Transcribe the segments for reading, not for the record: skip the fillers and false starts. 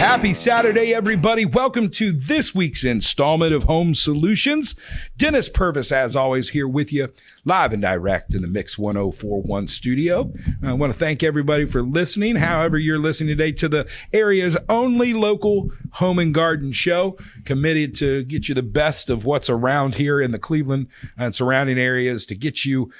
Happy Saturday, everybody. Welcome to this week's installment of Home Solutions. Dennis Purvis, as always, here with you, live and direct in the Mix 1041 studio. I want to thank everybody for listening, however you're listening today, to the area's only local home and garden show, committed to get you the best of what's around here in the Cleveland and surrounding areas to get you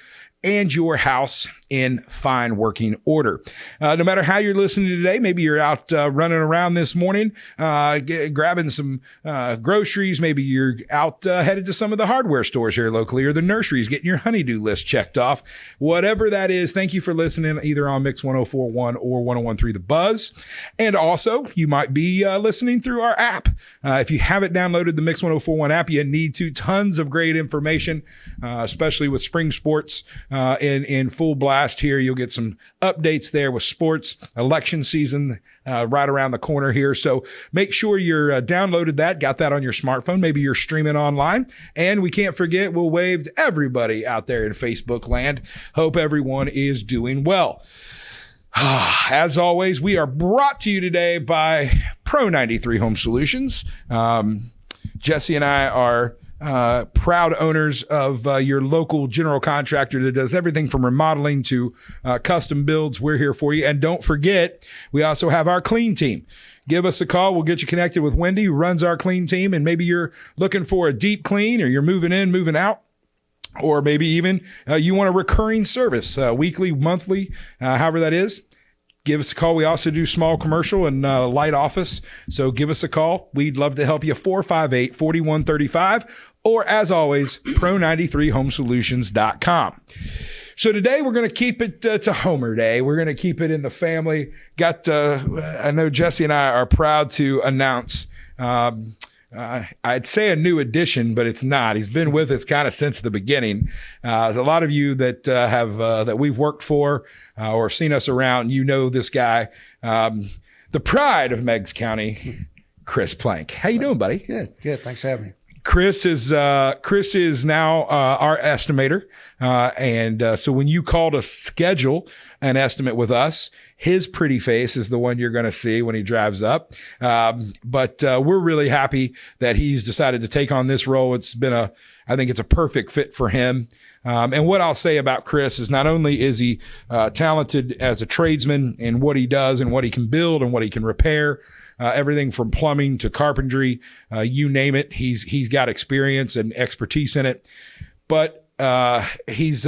and your house in fine working order. No matter how you're listening today, maybe you're out running around this morning, grabbing some groceries. Maybe you're out headed to some of the hardware stores here locally or the nurseries, getting your honeydew list checked off. Whatever that is, thank you for listening either on Mix 1041 or 1013 The Buzz. And also, you might be listening through our app. If you haven't downloaded the Mix 1041 app, you need to. Tons of great information, especially with spring sports in full blast here. You'll get some updates there with sports, election season right around the corner here. So make sure you're downloaded that, got that on your smartphone. Maybe you're streaming online. And we can't forget, we'll wave to everybody out there in Facebook land. Hope everyone is doing well. As always, we are brought to you today by Pro 93 Home Solutions. Jesse and I are proud owners of your local general contractor that does everything from remodeling to custom builds. We're here for you. And don't forget, we also have our clean team. Give us a call. We'll get you connected with Wendy, who runs our clean team. And maybe you're looking for a deep clean, or you're moving in, moving out. Or maybe even you want a recurring service, weekly, monthly, however that is. Give us a call. We also do small commercial and light office. So give us a call. We'd love to help you. 458-4135. Or as always, pro93homesolutions.com. So today we're going to keep it to Homer Day. We're going to keep it in the family. I know Jesse and I are proud to announce, I'd say a new addition, but it's not. He's been with us kind of since the beginning. There's a lot of you that that we've worked for or seen us around. You know this guy, the pride of Meigs County, Chris Plank. How you doing, buddy? Good. Thanks for having me. Chris is now our estimator, and so when you call to schedule an estimate with us, his pretty face is the one you're going to see when he drives up. But we're really happy that he's decided to take on this role. I think it's a perfect fit for him. And what I'll say about Chris is not only is he talented as a tradesman in what he does and what he can build and what he can repair, everything from plumbing to carpentry, you name it. He's got experience and expertise in it. But he's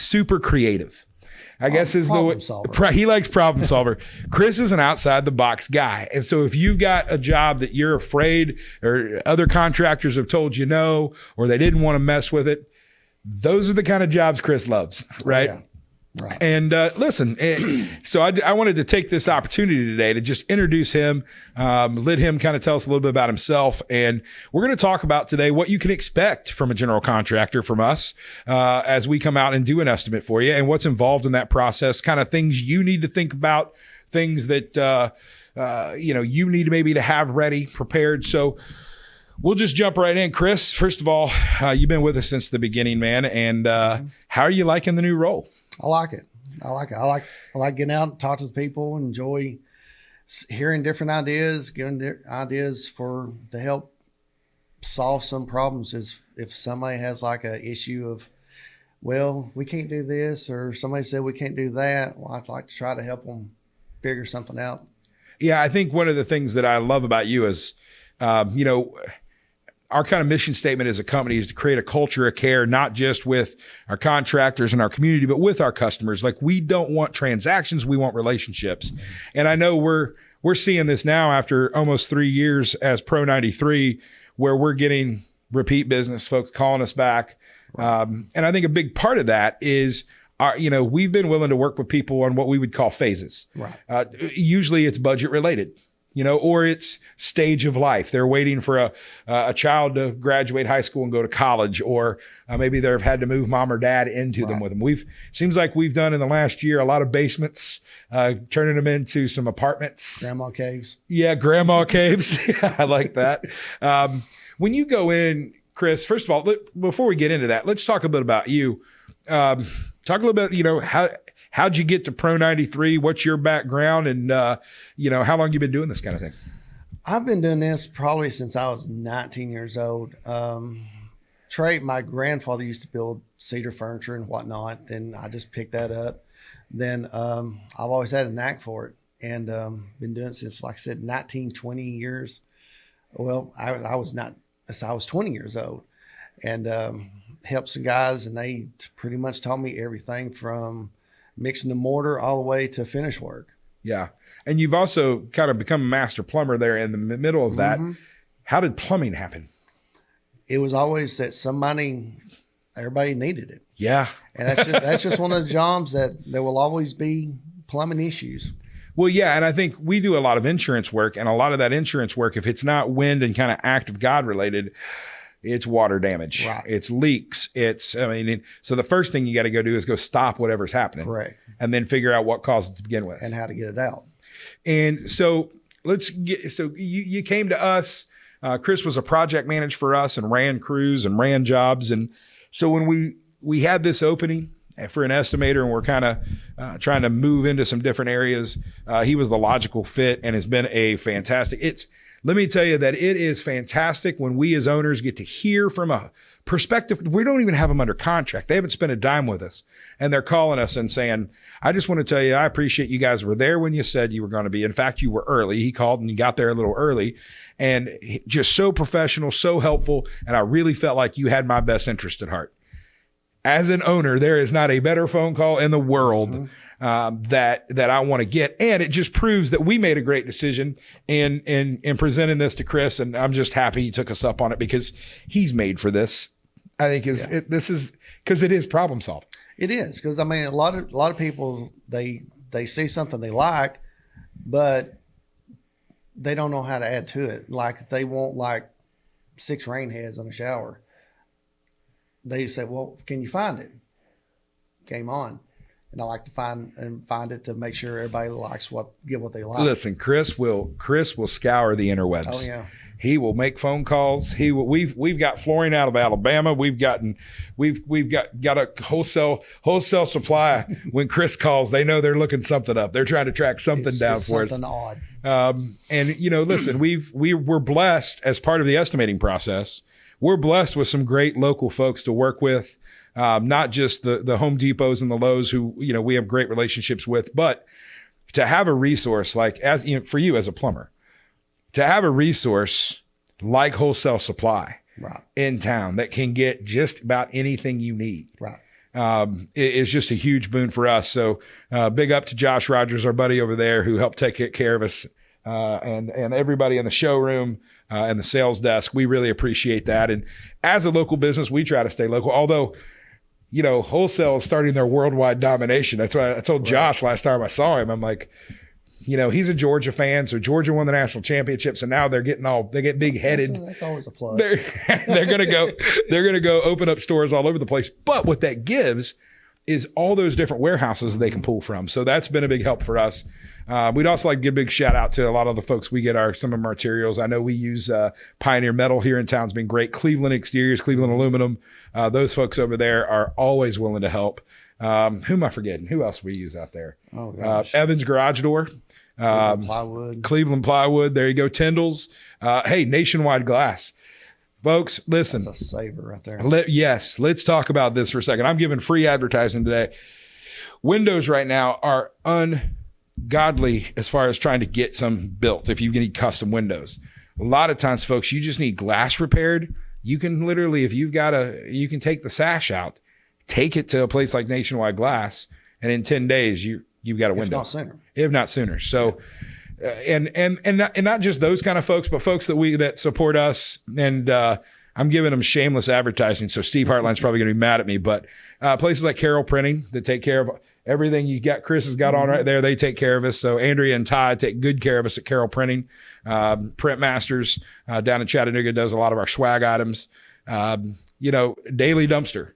super creative. I guess is problem solver. He likes problem solver. Chris is an outside the box guy. And so if you've got a job that you're afraid or other contractors have told you no, or they didn't want to mess with it, those are the kind of jobs Chris loves, right? Yeah. Right. And listen, so I wanted to take this opportunity today to just introduce him, let him kind of tell us a little bit about himself. And we're going to talk about today what you can expect from a general contractor from us as we come out and do an estimate for you, and what's involved in that process, kind of things you need to think about, things that you need maybe to have ready, prepared. So we'll just jump right in. Chris, first of all, you've been with us since the beginning, man. And how are you liking the new role? I like it. I like getting out and talk to the people, enjoy hearing different ideas, giving ideas to help solve some problems. If somebody has like a issue of, well, we can't do this, or somebody said we can't do that, well, I'd like to try to help them figure something out. Yeah, I think one of the things that I love about you is, our kind of mission statement as a company is to create a culture of care, not just with our contractors and our community, but with our customers. Like, we don't want transactions, we want relationships. And I know we're seeing this now after almost 3 years as Pro 93, where we're getting repeat business, folks calling us back. And I think a big part of that is we've been willing to work with people on what we would call phases. Right. Usually it's budget related. Or it's stage of life. They're waiting for a child to graduate high school and go to college, or maybe they've had to move mom or dad into them with them. Seems like we've done in the last year a lot of basements, turning them into some apartments. Grandma caves. Yeah, grandma caves. I like that. When you go in, Chris, first of all, before we get into that, let's talk a bit about you. Talk a little bit, how'd you get to Pro 93? What's your background? And, how long you been doing this kind of thing? I've been doing this probably since I was 19 years old. My grandfather used to build cedar furniture and whatnot. Then I just picked that up. Then I've always had a knack for it, and been doing it since, like I said, 19, 20 years. Well, I was 20 years old, and helped some guys, and they pretty much taught me everything from mixing the mortar all the way to finish work. Yeah. And you've also kind of become a master plumber there in the middle of that. How did plumbing happen? It was always that everybody needed it. Yeah. And that's just one of the jobs that there will always be plumbing issues. Well, yeah. And I think we do a lot of insurance work, and a lot of that insurance work, if it's not wind and kind of act of God related, it's water damage. Right. It's leaks. So the first thing you got to go do is go stop whatever's happening. Correct. And then figure out what caused it to begin with. And how to get it out. And so you came to us. Chris was a project manager for us and ran crews and ran jobs. And so when we had this opening for an estimator, and we're kind of trying to move into some different areas, he was the logical fit and has been a fantastic. Let me tell you that it is fantastic when we as owners get to hear from a perspective. We don't even have them under contract. They haven't spent a dime with us, and they're calling us and saying, I just want to tell you, I appreciate you guys were there when you said you were going to be. In fact, you were early. He called and you got there a little early, and just so professional, so helpful. And I really felt like you had my best interest at heart. As an owner, there is not a better phone call in the world that I want to get. And it just proves that we made a great decision in presenting this to Chris. And I'm just happy he took us up on it, because he's made for this. I think this is because it is problem solving. It is, because a lot of people, they see something they like, but they don't know how to add to it. Like, they want like 6 rain heads on a shower. They say, well, can you find it? Game on. And I like to find it to make sure everybody get what they like. Listen, Chris will scour the interwebs. Oh yeah. He will make phone calls. We've got flooring out of Alabama. We've got a wholesale supply. When Chris calls, they know they're looking something up. They're trying to track something down for us. Something odd. And listen, we're blessed as part of the estimating process. We're blessed with some great local folks to work with. Not just the Home Depots and the Lowe's who, we have great relationships with, but to have a resource like, for you as a plumber, to have a resource like Wholesale Supply in town that can get just about anything you need. Right. Is just a huge boon for us. So big up to Josh Rogers, our buddy over there, who helped take care of us, and everybody in the showroom and the sales desk. We really appreciate that. And as a local business, we try to stay local, although wholesale is starting their worldwide domination. That's why I told Josh last time I saw him, I'm like, he's a Georgia fan. So Georgia won the national championships, and now they get big headed. That's always a plus. They're going to go open up stores all over the place. But what that gives is all those different warehouses they can pull from. So that's been a big help for us. We'd also like to give a big shout out to a lot of the folks we get some of our materials. I know we use Pioneer Metal here in town. It's been great. Cleveland Exteriors, Cleveland Aluminum. Those folks over there are always willing to help. Who am I forgetting? Who else we use out there? Oh, gosh. Evans Garage Door. Cleveland Plywood. There you go. Tyndall's. Hey, Nationwide Glass. Folks, listen. That's a saver right there. Yes, let's talk about this for a second. I'm giving free advertising today. Windows right now are ungodly as far as trying to get some built if you need custom windows. A lot of times, folks, you just need glass repaired. You can literally, if you can take the sash out, take it to a place like Nationwide Glass, and in 10 days, you've got a window. If not sooner. So, and not just those kind of folks, but folks that support us. And I'm giving them shameless advertising. So Steve Hartline's probably going to be mad at me, but places like Carroll Printing that take care of everything you got. Chris has got on right there. They take care of us. So Andrea and Ty take good care of us at Carroll Printing. Print Masters down in Chattanooga does a lot of our swag items. Daily Dumpster.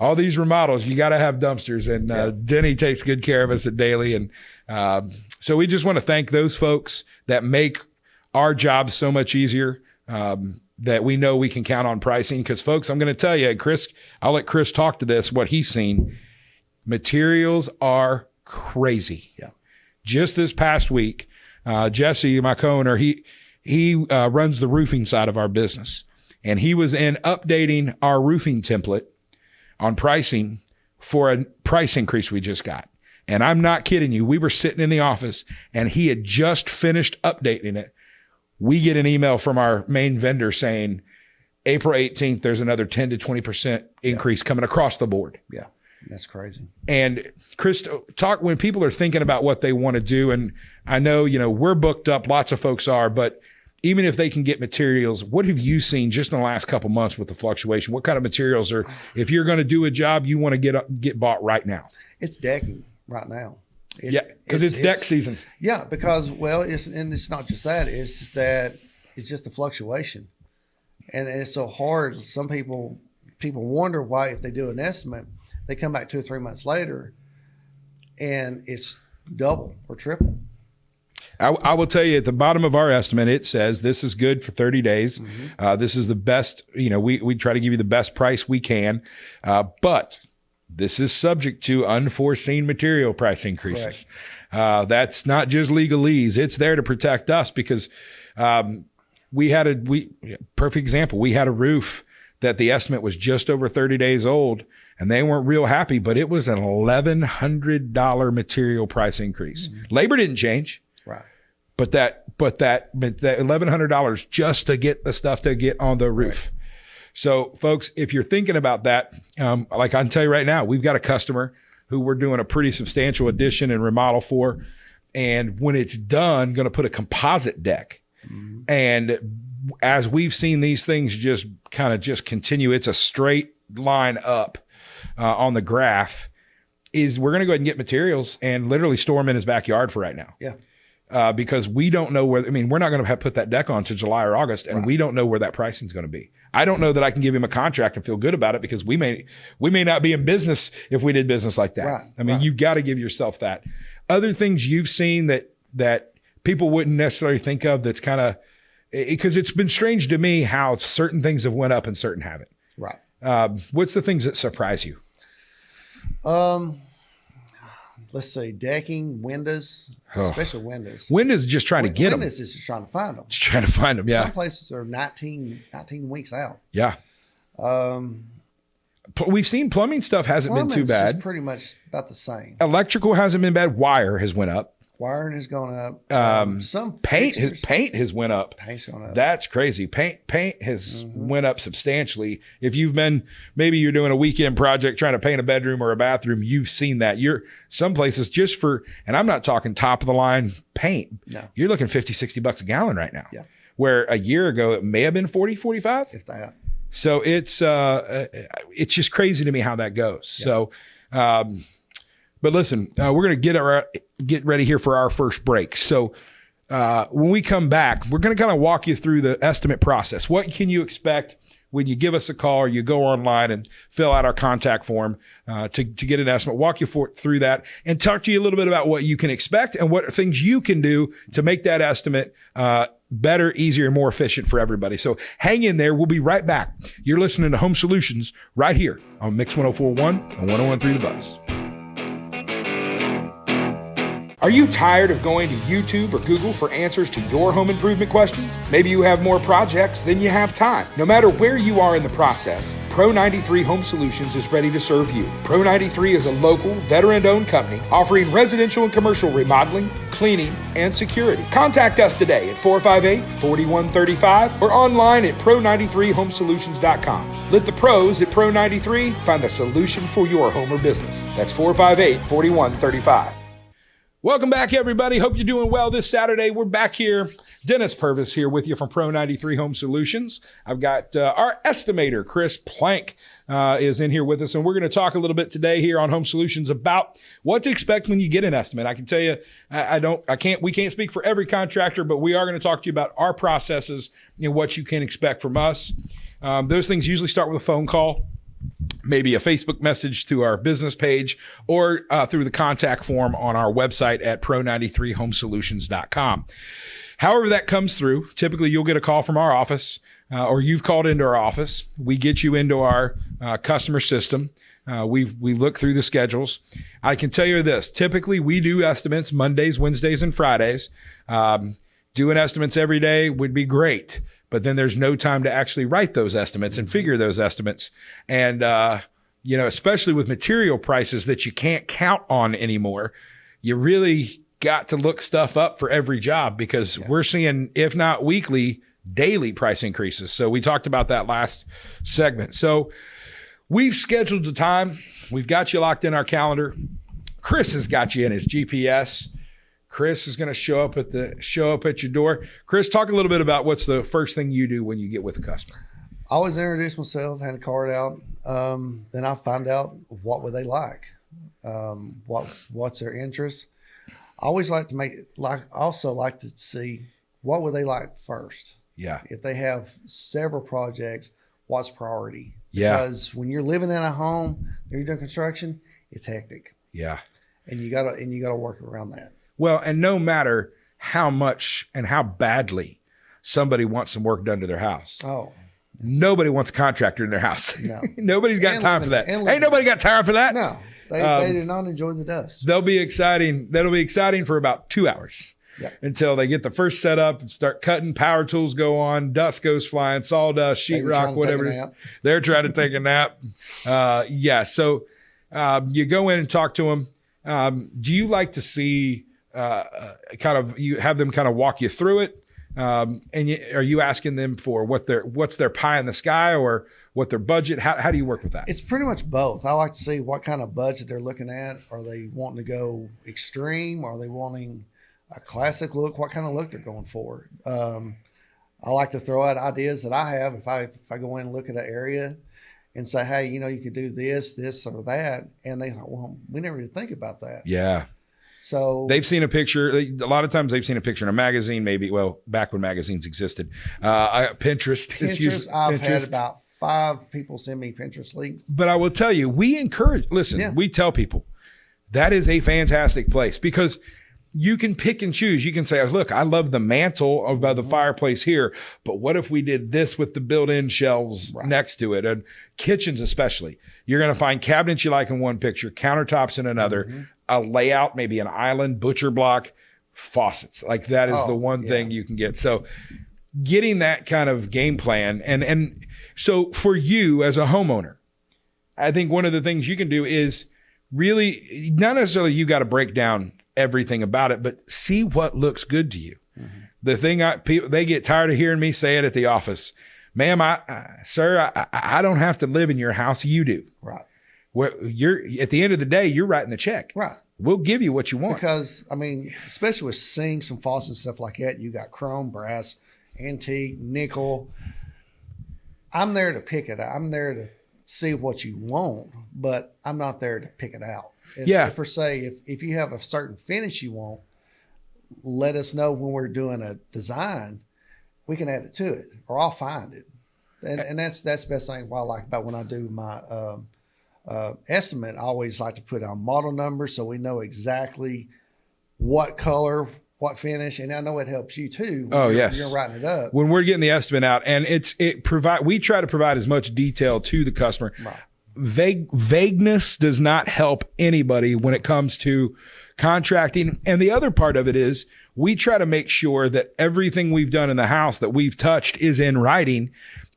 All these remodels, you got to have dumpsters, and Denny takes good care of us at Daily. And so we just want to thank those folks that make our job so much easier, that we know we can count on pricing. Because, folks, I'm going to tell you, Chris, I'll let Chris talk to this, what he's seen. Materials are crazy. Yeah. Just this past week, Jesse, my co-owner, he runs the roofing side of our business, and he was in updating our roofing template on pricing for a price increase we just got. And I'm not kidding you. We were sitting in the office and he had just finished updating it. We get an email from our main vendor saying April 18th, there's another 10 to 20% increase coming across the board. Yeah. That's crazy. And Chris, talk when people are thinking about what they want to do. And I know, we're booked up, lots of folks are, but even if they can get materials, what have you seen just in the last couple months with the fluctuation? What kind of materials are, if you're going to do a job, you want to get bought right now? It's decking right now. Because it's deck season. Yeah, because it's not just that. It's just the fluctuation, and it's so hard. Some people wonder why, if they do an estimate, they come back 2 or 3 months later, and it's double or triple. I will tell you, at the bottom of our estimate, it says this is good for 30 days. Mm-hmm. This is the best. We try to give you the best price we can, but this is subject to unforeseen material price increases. That's not just legalese. It's there to protect us because perfect example, we had a roof that the estimate was just over 30 days old and they weren't real happy, but it was an $1,100 material price increase. Mm-hmm. Labor didn't change. Right. But that $1,100 just to get the stuff to get on the roof. Right. So, folks, if you're thinking about that, like I can tell you right now, we've got a customer who we're doing a pretty substantial addition and remodel for. And when it's done, going to put a composite deck. Mm-hmm. And as we've seen these things just continue, it's a straight line up on the graph, is we're going to go ahead and get materials and literally store them in his backyard for right now. Yeah. Because we don't know we're not going to put that deck on to July or August, and we don't know where that pricing is going to be. I don't know that I can give him a contract and feel good about it because we may not be in business if we did business like that. Right. You've got to give yourself that. Other things you've seen that people wouldn't necessarily think of, that's kind of, because it's been strange to me how certain things have went up and certain haven't. Right. What's the things that surprise you? Let's say decking, windows, especially windows. Windows just trying to get them. Windows is just trying to find them. Just trying to find them, yeah. Some places are 19 weeks out. Yeah. We've seen plumbing stuff hasn't been too bad. It's pretty much about the same. Electrical hasn't been bad. Wire has went up. Wiring has gone up. Some paint has went up. Paint's gone up. That's crazy. Paint has went up substantially. If maybe you're doing a weekend project trying to paint a bedroom or a bathroom, you've seen that. Some places and I'm not talking top of the line paint. No. You're looking $50-$60 a gallon right now. Yeah. Where a year ago it may have been 40-45. If that. So it's just crazy to me how that goes. Yeah. So, but listen, we're going to get ready here for our first break. So when we come back, we're going to kind of walk you through the estimate process. What can you expect when you give us a call or you go online and fill out our contact form to get an estimate? Walk you through that and talk to you a little bit about what you can expect and what things you can do to make that estimate better, easier, and more efficient for everybody. So hang in there. We'll be right back. You're listening to Home Solutions right here on Mix 104.1 and 101.3 The Buzz. Are you tired of going to YouTube or Google for answers to your home improvement questions? Maybe you have more projects than you have time. No matter where you are in the process, Pro 93 Home Solutions is ready to serve you. Pro 93 is a local, veteran-owned company offering residential and commercial remodeling, cleaning, and security. Contact us today at 458-4135 or online at pro93homesolutions.com. Let the pros at Pro 93 find the solution for your home or business. That's 458-4135. Welcome back, everybody. Hope you're doing well this Saturday. We're back here. Dennis Purvis here with you from Pro 93 Home Solutions. I've got our estimator, Chris Plank, is in here with us, and we're going to talk a little bit today here on Home Solutions about what to expect when you get an estimate. I can tell you, we can't speak for every contractor, but we are going to talk to you about our processes, what you can expect from us. Those things usually start with a phone call, maybe a Facebook message to our business page, or through the contact form on our website at pro93homesolutions.com. However that comes through, typically you'll get a call from our office, or you've called into our office. We get you into our customer system. We look through the schedules. I can tell you this. Typically, we do estimates Mondays, Wednesdays, and Fridays. Doing estimates every day would be great, but then there's no time to actually write those estimates and figure those estimates. And, especially with material prices that you can't count on anymore, you really got to look stuff up for every job because we're seeing, if not weekly, daily price increases. So we talked about that last segment. So we've scheduled the time. We've got you locked in our calendar. Chris has got you in his GPS. Chris is going to show up at your door. Chris, talk a little bit about what's the first thing you do when you get with a customer. I always introduce myself, hand a card out. Then I find out what would they like, what's their interest. I always like to also like to see what would they like first. Yeah. If they have several projects, what's priority? Yeah. Because when you're living in a home, you're doing construction, it's hectic. Yeah. And you gotta work around that. Well, and no matter how much and how badly somebody wants some work done to their house. Oh. Nobody wants a contractor in their house. No. Nobody's got time for that. Ain't nobody got time for that. No. They do not enjoy the dust. That'll be exciting for about 2 hours. Yep. Until they get the first setup and start cutting, power tools go on, dust goes flying, sawdust, sheetrock, whatever it is. They're trying to take a nap. So you go in and talk to them. Do you like to see you have them kind of walk you through it? Are you asking them for what's their pie in the sky or what their budget? How do you work with that? It's pretty much both. I like to see what kind of budget they're looking at. Are they wanting to go extreme? Are they wanting a classic look? What kind of look they're going for? I like to throw out ideas that I have. If I go in and look at an area and say, hey, you could do this or that. And they go, well, we never even think about that. Yeah. So they've seen a picture. A lot of times they've seen a picture in a magazine, maybe, back when magazines existed. Pinterest. I've had about 5 people send me Pinterest links. But I will tell you, we tell people that is a fantastic place because you can pick and choose. You can say, look, I love the mantle above the fireplace here, but what if we did this with the built-in shelves next to it? And kitchens especially. You're going to find cabinets you like in one picture, countertops in another, a layout, maybe an island, butcher block, faucets. Like that is the one thing you can get. So getting that kind of game plan. And so for you as a homeowner, I think one of the things you can do is really not necessarily you got to break down everything about it, but see what looks good to you. Mm-hmm. The thing they get tired of hearing me say it at the office, ma'am, sir, I don't have to live in your house. You do. Right. Well, at the end of the day, you're writing the check. Right. We'll give you what you want. Because, especially with sinks and faucets and stuff like that, you got chrome, brass, antique, nickel. I'm there to pick it out. I'm there to see what you want, but I'm not there to pick it out. Per se, if you have a certain finish you want, let us know when we're doing a design. We can add it to it, or I'll find it. And that's the best thing what I like about when I do my estimate. I always like to put on model numbers so we know exactly what color, what finish, and I know it helps you too. Yes. You're writing it up. When we're getting the estimate out, and we try to provide as much detail to the customer. Right. Vagueness does not help anybody when it comes to contracting. And the other part of it is we try to make sure that everything we've done in the house that we've touched is in writing.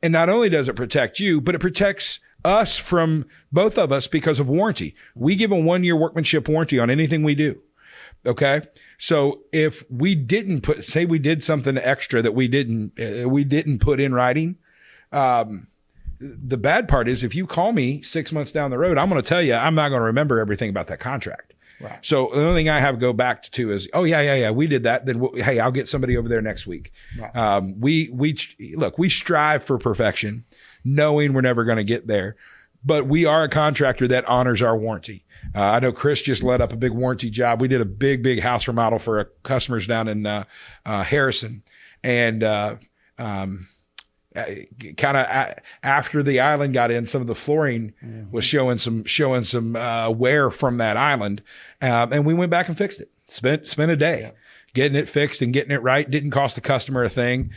And not only does it protect you, but it protects us from both of us because of warranty. We give a 1-year workmanship warranty on anything we do. Okay. So if we didn't say we did something extra that we didn't put in writing, the bad part is if you call me 6 months down the road, I'm going to tell you, I'm not going to remember everything about that contract. Right. So the only thing I have to go back to is, we did that. Then hey, I'll get somebody over there next week. Right. We strive for perfection, knowing we're never going to get there, but we are a contractor that honors our warranty. I know Chris just led up a big warranty job. We did a big house remodel for customers down in Harrison, and kind of after the island got in, some of the flooring was showing some wear from that island, and we went back and fixed it. Spent a day. getting it fixed and getting it right didn't cost the customer a thing.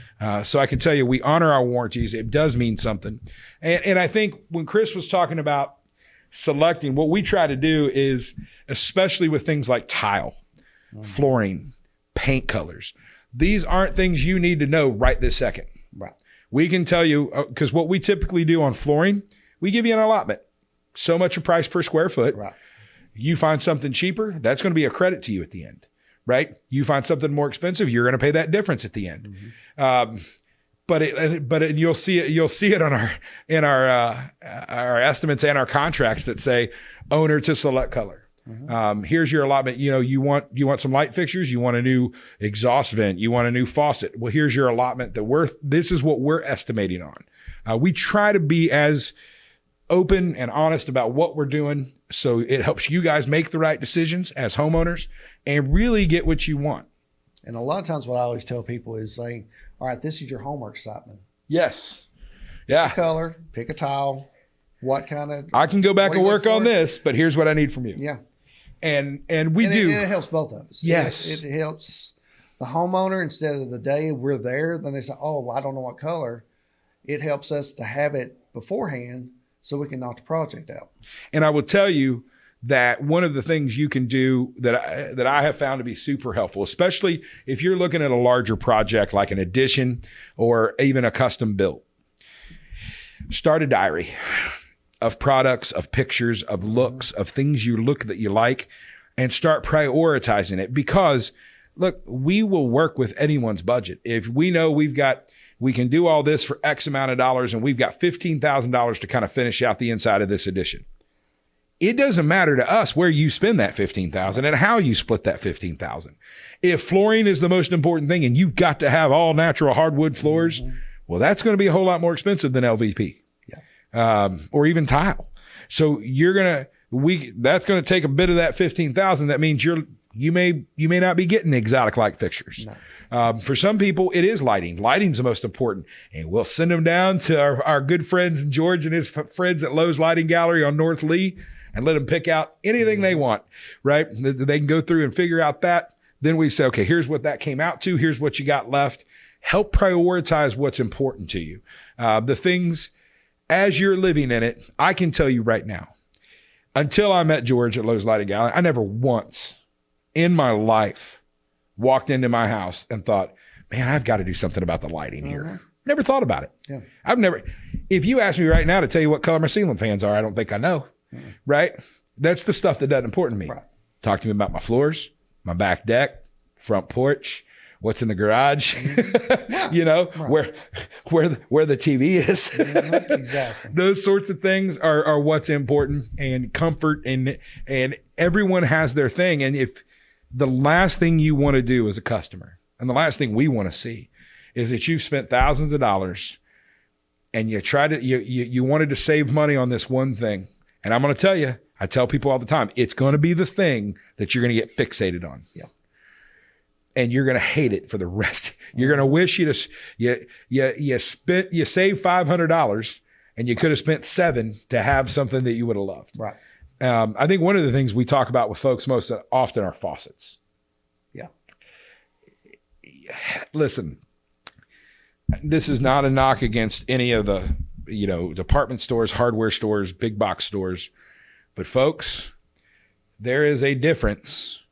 So I can tell you, we honor our warranties. It does mean something. And I think when Chris was talking about selecting, what we try to do is, especially with things like tile, flooring, paint colors, these aren't things you need to know right this second. Right. We can tell you, because what we typically do on flooring, we give you an allotment. So much a price per square foot. Right. You find something cheaper, that's going to be a credit to you at the end, right? You find something more expensive, you're going to pay that difference at the end. But you'll see it in our estimates and our contracts that say owner to select color. Here's your allotment. You want some light fixtures. You want a new exhaust vent. You want a new faucet. Well, here's your allotment. This is what we're estimating on. We try to be as open and honest about what we're doing, so it helps you guys make the right decisions as homeowners and really get what you want. And a lot of times what I always tell people is saying, all right, this is your homework assignment. Yes. Yeah. Pick a color, pick a tile, what kind of... I can go back and work on this, but here's what I need from you. Yeah. And we do. It helps both of us. Yes. It helps the homeowner. Instead of the day we're there, then they say, oh, well, I don't know what color. It helps us to have it beforehand so we can knock the project out. And I will tell you that one of the things you can do that I have found to be super helpful, especially if you're looking at a larger project like an addition or even a custom built, start a diary of products, of pictures, of looks, of things you look that you like, and start prioritizing it. Because look, we will work with anyone's budget. If we know we can do all this for X amount of dollars and we've got $15,000 to kind of finish out the inside of this addition, it doesn't matter to us where you spend that $15,000 and how you split that $15,000. If flooring is the most important thing and you've got to have all natural hardwood floors, well, that's going to be a whole lot more expensive than LVP. Or even tile. So that's going to take a bit of that $15,000. That means you may not be getting exotic light fixtures. No. For some people, it is lighting. Lighting's the most important. And we'll send them down to our good friends, George and his friends at Lowe's Lighting Gallery on North Lee, and let them pick out anything they want, right? They can go through and figure out that. Then we say, okay, here's what that came out to. Here's what you got left. Help prioritize what's important to you. The things, as you're living in it, I can tell you right now, until I met George at Lowe's Lighting Gallery, I never once in my life walked into my house and thought, man, I've got to do something about the lighting here. Never thought about it. Yeah. If you ask me right now to tell you what color my ceiling fans are, I don't think I know. Right? That's the stuff that doesn't important to me. Right. Talk to me about my floors, my back deck, front porch, what's in the garage, right. where the TV is. Exactly. Those sorts of things are what's important, and comfort, and everyone has their thing. And if the last thing you want to do as a customer, and the last thing we want to see, is that you've spent thousands of dollars and you wanted to save money on this one thing. And I'm going to tell you, I tell people all the time, it's going to be the thing that you're going to get fixated on. Yeah. And you're going to hate it for the rest. You're going to wish you saved $500 and you could have spent $700 to have something that you would have loved. Right. I think one of the things we talk about with folks most often are faucets. Yeah. Listen, this is not a knock against any of the, department stores, hardware stores, big box stores. But folks, there is a difference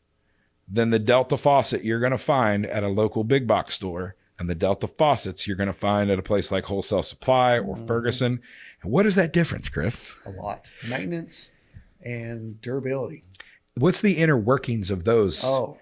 than the Delta faucet you're going to find at a local big box store and the Delta faucets you're going to find at a place like Wholesale Supply or Ferguson. And what is that difference, Chris? A lot. Maintenance and durability. What's the inner workings of those? Oh,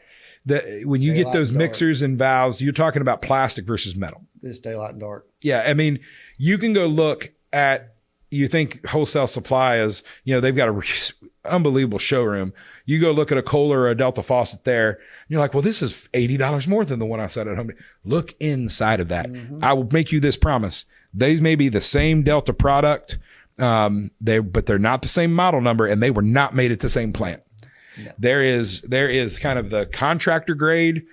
when you get those mixers and valves, you're talking about plastic versus metal. It's daylight and dark. Yeah. I mean, you can go look at, you think Wholesale Supply is, they've got a unbelievable showroom. You go look at a Kohler or a Delta faucet there, and you're like, well, this is $80 more than the one I said at home. Look inside of that. I will make you this promise. These may be the same Delta product, but they're not the same model number, and they were not made at the same plant. No. There is kind of the contractor grade.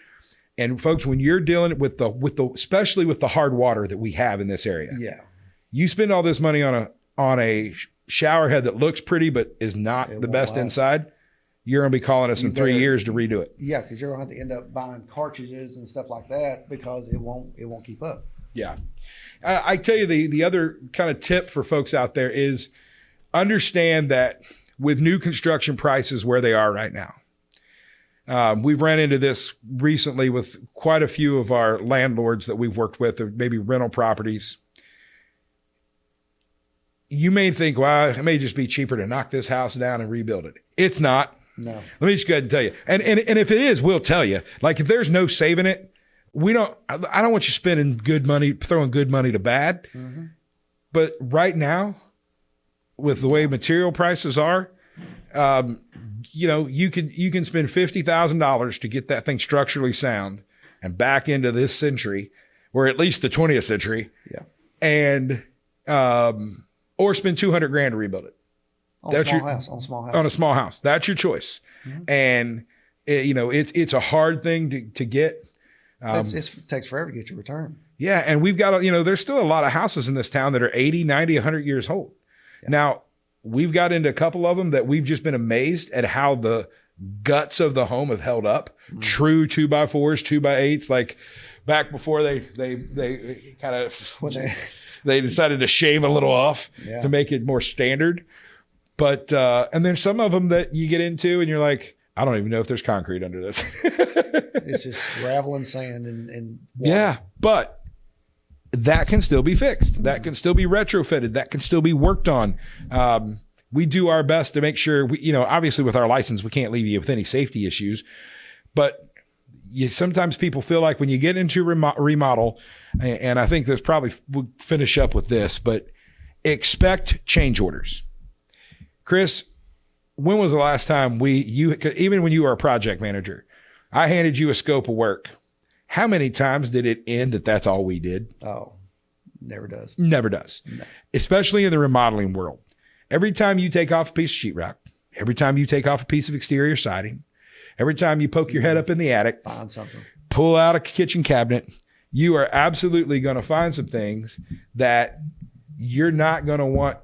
And folks, when you're dealing with the especially with the hard water that we have in this area, you spend all this money on a shower head that looks pretty but is not the best inside. you're going to be calling us in 3 years to redo it. Yeah, because you're going to have to end up buying cartridges and stuff like that because it won't keep up. Yeah. I tell you, the other kind of tip for folks out there is understand that with new construction prices where they are right now, we've ran into this recently with quite a few of our landlords that we've worked with, or maybe rental properties. You may think, well, it may just be cheaper to knock this house down and rebuild it. It's not. No. Let me just go ahead and tell you. And if it is, we'll tell you. Like if there's no saving it, I don't want you spending good money, throwing good money to bad. Mm-hmm. But right now, with the way material prices are, you can spend $50,000 to get that thing structurally sound and back into this century, or at least the 20th century. Yeah. And or spend $200,000 to rebuild it. On a small house. That's your choice. Mm-hmm. And it's a hard thing to get. It takes forever to get your return. Yeah. And we've got, there's still a lot of houses in this town that are 80, 90, 100 years old. Yeah. Now, we've got into a couple of them that we've just been amazed at how the guts of the home have held up. Mm-hmm. True 2x4s, 2x8s, like back before they kind of they decided to shave a little off to make it more standard. But and there's some of them that you get into and you're like, I don't even know if there's concrete under this. It's just gravel and sand and water. Yeah, but that can still be fixed. That can still be retrofitted. That can still be worked on. We do our best to make sure obviously with our license, we can't leave you with any safety issues, but sometimes people feel like when you get into remodel, and I think this probably we'll finish up with this, but expect change orders. Chris, when was the last time even when you were a project manager, I handed you a scope of work. How many times did it end that's all we did? Oh, never does. Never does. No. Especially in the remodeling world. Every time you take off a piece of sheetrock, every time you take off a piece of exterior siding, every time you poke your head up in the attic, find something, pull out a kitchen cabinet, you are absolutely going to find some things that you're not going to want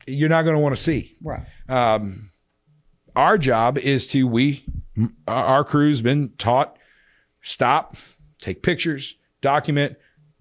to see. Right. Our job is our crew's been taught, stop, take pictures, document,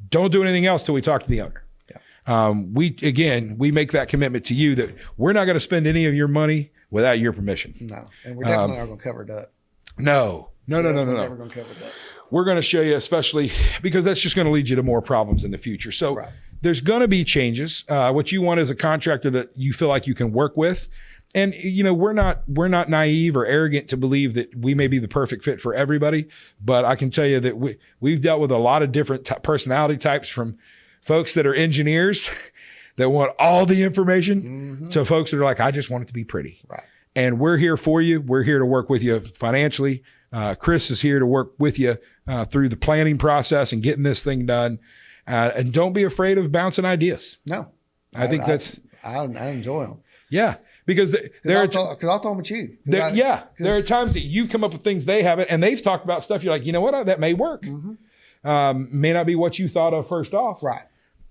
don't do anything else till we talk to the owner. Yeah. We make that commitment to you that we're not going to spend any of your money without your permission. No. And we're definitely not going to cover it up. No. We're never going to cover that. We're going to show you, especially because that's just going to lead you to more problems in the future. So There's going to be changes. What you want is a contractor that you feel like you can work with. And, we're not naive or arrogant to believe that we may be the perfect fit for everybody. But I can tell you that we've dealt with a lot of different personality types, from folks that are engineers that want all the information to folks that are like, I just want it to be pretty. Right. And we're here for you. We're here to work with you financially. Chris is here to work with you through the planning process and getting this thing done. And don't be afraid of bouncing ideas. No. I think I enjoy them. Yeah. Because I'll throw them at you. There are times that you've come up with things they haven't, and they've talked about stuff. You're like, you know what? That may work. Mm-hmm. May not be what you thought of first off. Right.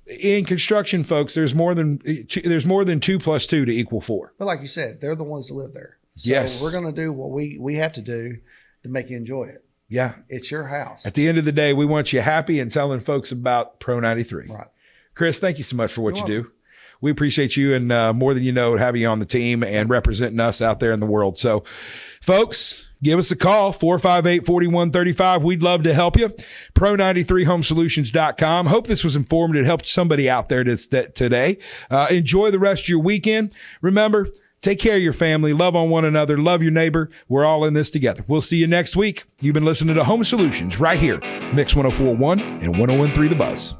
In construction, folks, there's more than 2 plus 2 to equal 4. But like you said, they're the ones that live there. So yes. We're going to do what we have to do to make you enjoy it. Yeah. It's your house. At the end of the day, we want you happy and telling folks about Pro 93. Right. Chris, thank you so much for what you do. We appreciate you, and more than you know, having you on the team and representing us out there in the world. So, folks, give us a call, 458-4135. We'd love to help you. Pro93homesolutions.com. Hope this was informative. It helped somebody out there today. Enjoy the rest of your weekend. Remember, take care of your family. Love on one another. Love your neighbor. We're all in this together. We'll see you next week. You've been listening to Home Solutions right here, Mix 104.1 and 101.3 The Buzz.